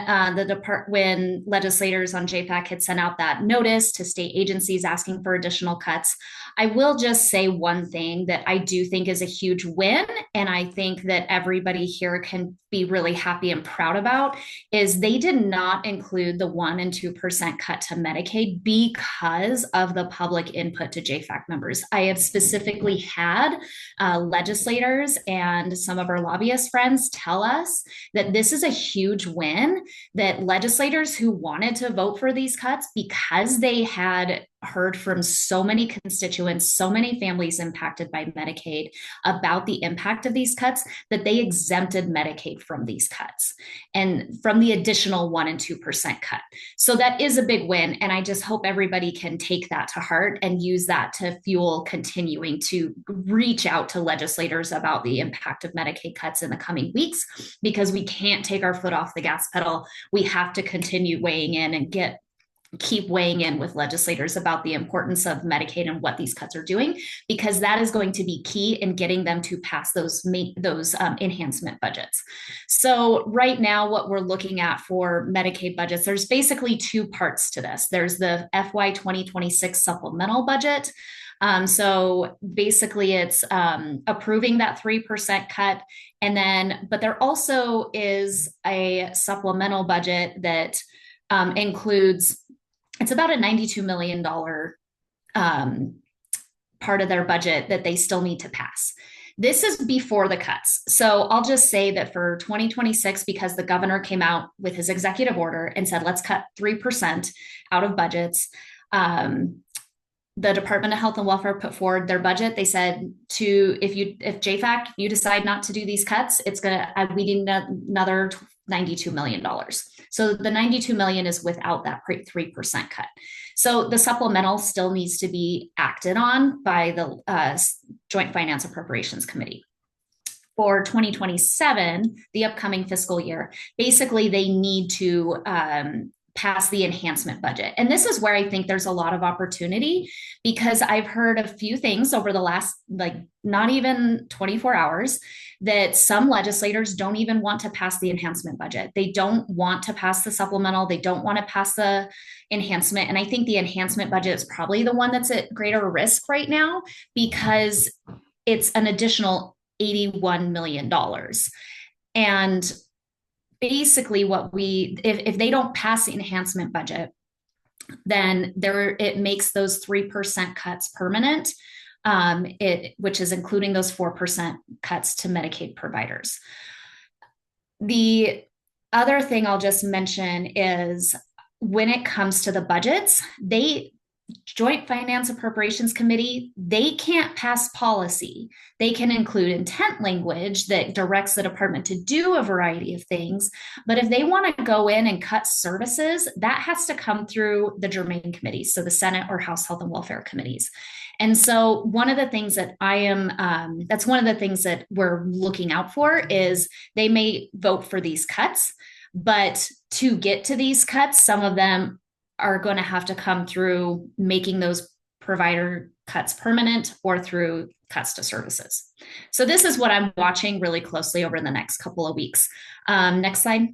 when legislators on JFAC had sent out that notice to state agencies asking for additional cuts. I will just say one thing that I do think is a huge win, and I think that everybody here can be really happy and proud about, is they did not include the 1% and 2% cut to Medicaid because of the public input to JFAC members. I have specifically had legislators and some of our lobbyist friends tell us that this is a huge win, that legislators who wanted to vote for these cuts because they had heard from so many constituents, so many families impacted by Medicaid about the impact of these cuts, that they exempted Medicaid from these cuts and from the additional 1% and 2% cut. So that is a big win. And I just hope everybody can take that to heart and use that to fuel continuing to reach out to legislators about the impact of Medicaid cuts in the coming weeks, because we can't take our foot off the gas pedal. We have to continue weighing in and keep weighing in with legislators about the importance of Medicaid and what these cuts are doing, because that is going to be key in getting them to pass those enhancement budgets. So right now, what we're looking at for Medicaid budgets, there's basically two parts to this. There's the FY 2026 supplemental budget, So basically, it's approving that 3% cut. And then, but there also is a supplemental budget that includes, it's about a $92 million part of their budget that they still need to pass. This is before the cuts. So I'll just say that for 2026, because the governor came out with his executive order and said, let's cut 3% out of budgets. The Department of Health and Welfare put forward their budget. They said if JFAC, you decide not to do these cuts, we need another $92 million. So the 92 million is without that 3% cut. So the supplemental still needs to be acted on by the Joint Finance Appropriations Committee. For 2027, the upcoming fiscal year, basically they need to pass the enhancement budget. And this is where I think there's a lot of opportunity, because I've heard a few things over the last, like, not even 24 hours, that some legislators don't even want to pass the enhancement budget. They don't want to pass the supplemental. They don't want to pass the enhancement. And I think the enhancement budget is probably the one that's at greater risk right now, because it's an additional $81 million. And basically if they don't pass the enhancement budget, then it makes those 3% cuts permanent, which is including those 4% cuts to Medicaid providers. The other thing I'll just mention is, when it comes to the budgets, Joint Finance Appropriations Committee, they can't pass policy. They can include intent language that directs the department to do a variety of things. But if they want to go in and cut services, that has to come through the germane committees, so the Senate or House Health and Welfare committees. And so one of the things that that's one of the things that we're looking out for, is they may vote for these cuts, but to get to these cuts, some of them are going to have to come through making those provider cuts permanent, or through cuts to services. So this is what I'm watching really closely over the next couple of weeks. Next slide.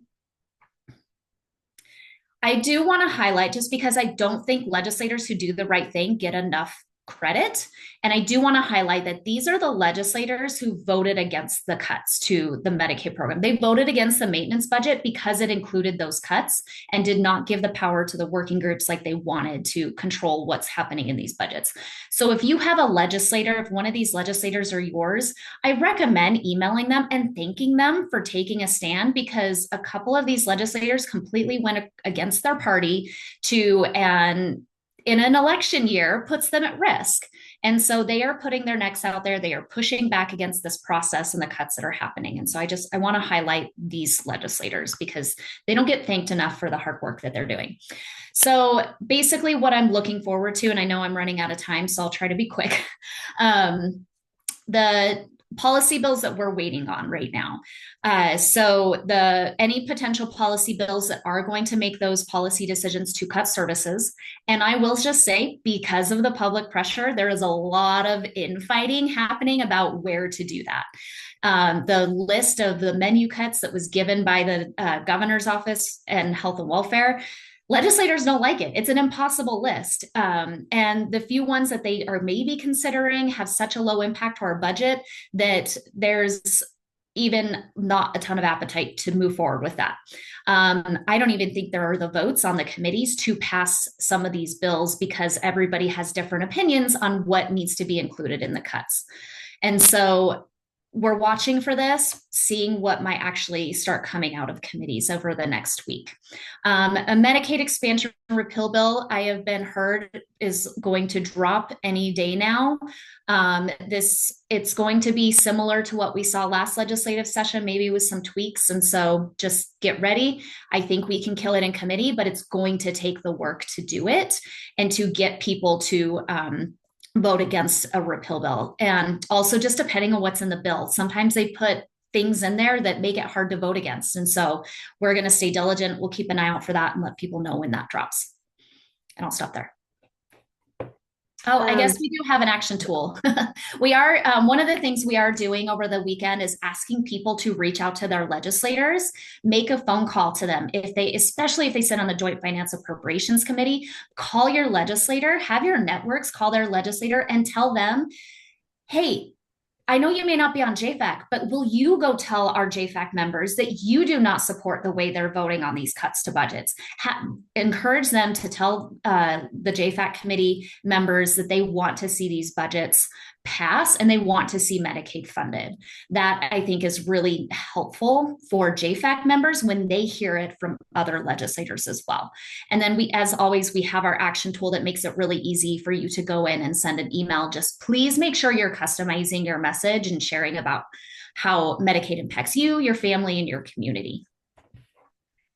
I do want to highlight, just because I don't think legislators who do the right thing get enough credit. And I do want to highlight that these are the legislators who voted against the cuts to the Medicaid program. They voted against the maintenance budget because it included those cuts, and did not give the power to the working groups like they wanted to control what's happening in these budgets. So if you have a legislator, if one of these legislators are yours, I recommend emailing them and thanking them for taking a stand, because a couple of these legislators completely went against their party and in an election year puts them at risk. And so they are putting their necks out there. They are pushing back against this process and the cuts that are happening. And so I want to highlight these legislators, because they don't get thanked enough for the hard work that they're doing. So basically what I'm looking forward to, and I know I'm running out of time, so I'll try to be quick. The policy bills that we're waiting on right now. So any potential policy bills that are going to make those policy decisions to cut services. And I will just say, because of the public pressure, there is a lot of infighting happening about where to do that. The list of the menu cuts that was given by the governor's office and health and welfare, legislators don't like it. It's an impossible list. And the few ones that they are maybe considering have such a low impact to our budget that there's even not a ton of appetite to move forward with that. I don't even think there are the votes on the committees to pass some of these bills, because everybody has different opinions on what needs to be included in the cuts. And so we're watching for this, seeing what might actually start coming out of committees over the next week. A Medicaid expansion repeal bill, I have been heard, is going to drop any day now. It's going to be similar to what we saw last legislative session, maybe with some tweaks. And so just get ready. I think we can kill it in committee, but it's going to take the work to do it and to get people to vote against a repeal bill. And also, just depending on what's in the bill, sometimes they put things in there that make it hard to vote against. And so we're going to stay diligent. We'll keep an eye out for that and let people know when that drops. And I'll stop there. Oh, I guess we do have an action tool. We are, one of the things we are doing over the weekend is asking people to reach out to their legislators, make a phone call to them. If they, especially if they sit on the Joint Finance Appropriations Committee, call your legislator, have your networks call their legislator and tell them, hey, I know you may not be on JFAC, but will you go tell our JFAC members that you do not support the way they're voting on these cuts to budgets? Encourage them to tell the JFAC committee members that they want to see these budgets pass and they want to see Medicaid funded. That I think is really helpful for JFAC members when they hear it from other legislators as well. And then we, as always, we have our action tool that makes it really easy for you to go in and send an email. Just please make sure you're customizing your message and sharing about how Medicaid impacts you, your family, and your community.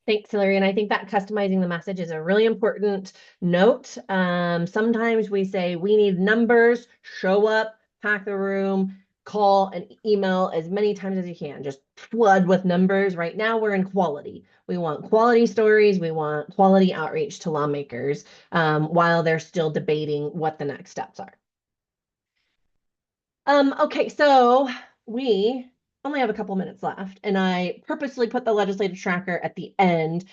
Thanks, Hillary. And I think that customizing the message is a really important note. Sometimes we say we need numbers, show up, pack the room, call and email as many times as you can. Just flood with numbers. Right now, we're in quality. We want quality stories. We want quality outreach to lawmakers while they're still debating what the next steps are. Okay, so we only have a couple minutes left, and I purposely put the legislative tracker at the end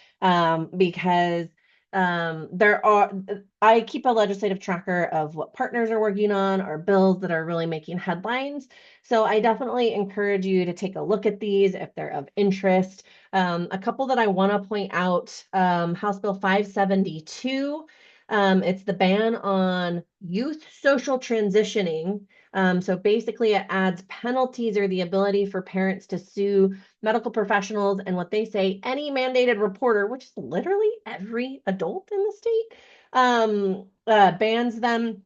because I keep a legislative tracker of what partners are working on or bills that are really making headlines. So I definitely encourage you to take a look at these if they're of interest. A couple that I want to point out, House Bill 572. It's the ban on youth social transitioning. So basically, it adds penalties or the ability for parents to sue medical professionals and what they say, any mandated reporter, which is literally every adult in the state, bans them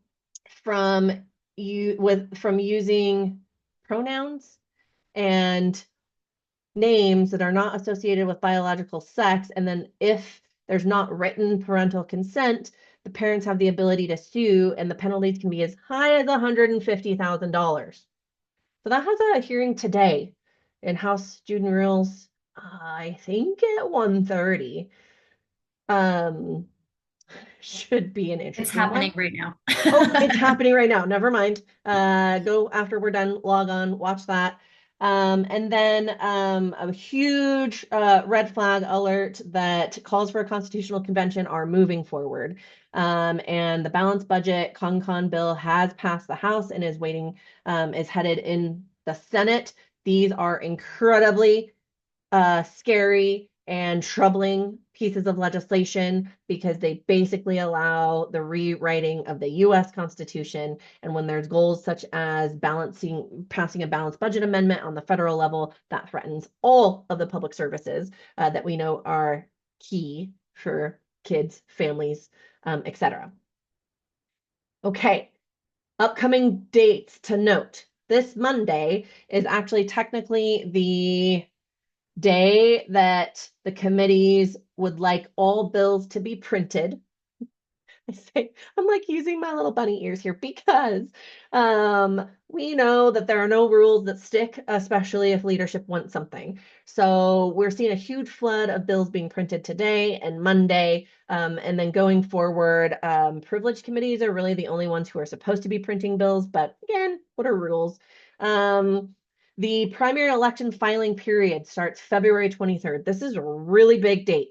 from from using pronouns and names that are not associated with biological sex. And then if there's not written parental consent, the parents have the ability to sue, and the penalties can be as high as $150,000. So that has a hearing today in House Student Rules, I think at 1:30. Um, should be an It's interesting one. happening right now. Oh, it's happening right now. Never mind. Go after we're done, log on, watch that. And then a huge red flag alert that calls for a constitutional convention are moving forward. And the balanced budget con bill has passed the House and is waiting, is headed in the Senate. These are incredibly scary and troubling pieces of legislation because they basically allow the rewriting of the US Constitution. And when there's goals such as passing a balanced budget amendment on the federal level, that threatens all of the public services that we know are key for kids, families, etc. Okay, upcoming dates to note. This Monday is actually technically the day that the committees would like all bills to be printed. I say, I'm like using my little bunny ears here because we know that there are no rules that stick, especially if leadership wants something. So we're seeing a huge flood of bills being printed today and Monday. And then going forward, privileged committees are really the only ones who are supposed to be printing bills. But again, what are rules? The primary election filing period starts February 23rd. This is a really big date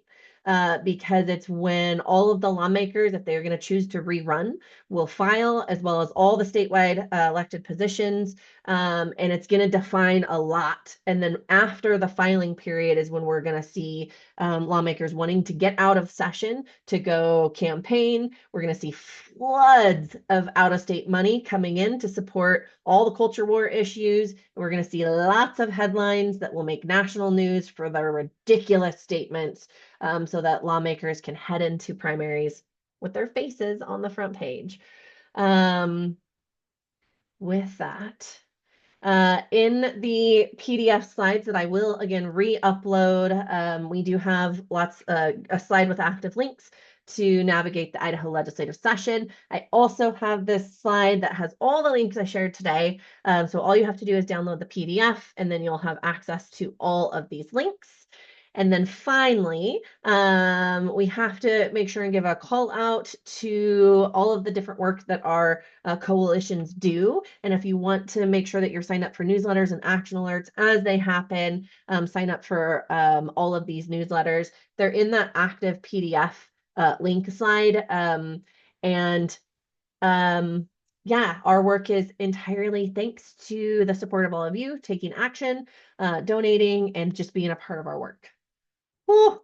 because it's when all of the lawmakers, if they're going to choose to rerun, will file, as well as all the statewide elected positions. And it's going to define a lot. And then after the filing period is when we're going to see lawmakers wanting to get out of session to go campaign. We're going to see floods of out-of-state money coming in to support all the culture war issues. We're going to see lots of headlines that will make national news for their ridiculous statements so that lawmakers can head into primaries with their faces on the front page. With that, in the PDF slides that I will again re-upload, we do have a slide with active links to navigate the Idaho legislative session. I also have this slide that has all the links I shared today. So all you have to do is download the PDF and then you'll have access to all of these links. And then finally, we have to make sure and give a call out to all of the different work that our coalitions do. And if you want to make sure that you're signed up for newsletters and action alerts as they happen, sign up for all of these newsletters. They're in that active PDF link slide. And yeah, our work is entirely thanks to the support of all of you taking action, donating, and just being a part of our work. Whew.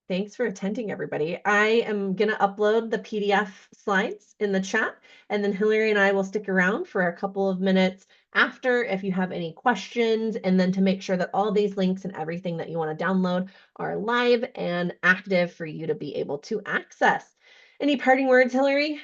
Thanks for attending, everybody. I am going to upload the PDF slides in the chat, and then Hillary and I will stick around for a couple of minutes after if you have any questions, and then to make sure that all these links and everything that you want to download are live and active for you to be able to access. Any parting words, Hillary?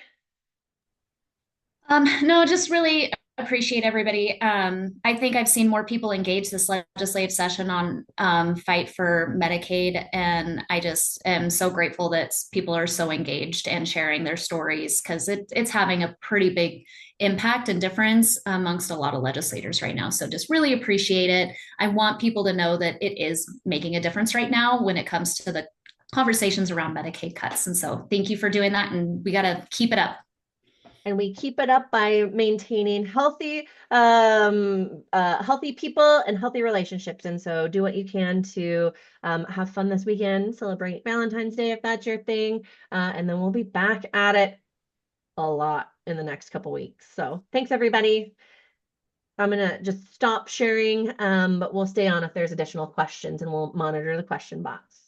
No, just really appreciate everybody. I think I've seen more people engage this legislative session on fight for Medicaid, and I just am so grateful that people are so engaged and sharing their stories because it's having a pretty big impact and difference amongst a lot of legislators right now. So just really appreciate it. I want people to know that it is making a difference right now when it comes to the conversations around Medicaid cuts. And so thank you for doing that, and we got to keep it up. And we keep it up by maintaining healthy people and healthy relationships. And so do what you can to have fun this weekend, celebrate Valentine's Day if that's your thing. And then we'll be back at it a lot in the next couple weeks. So thanks, everybody. I'm gonna just stop sharing, but we'll stay on if there's additional questions and we'll monitor the question box.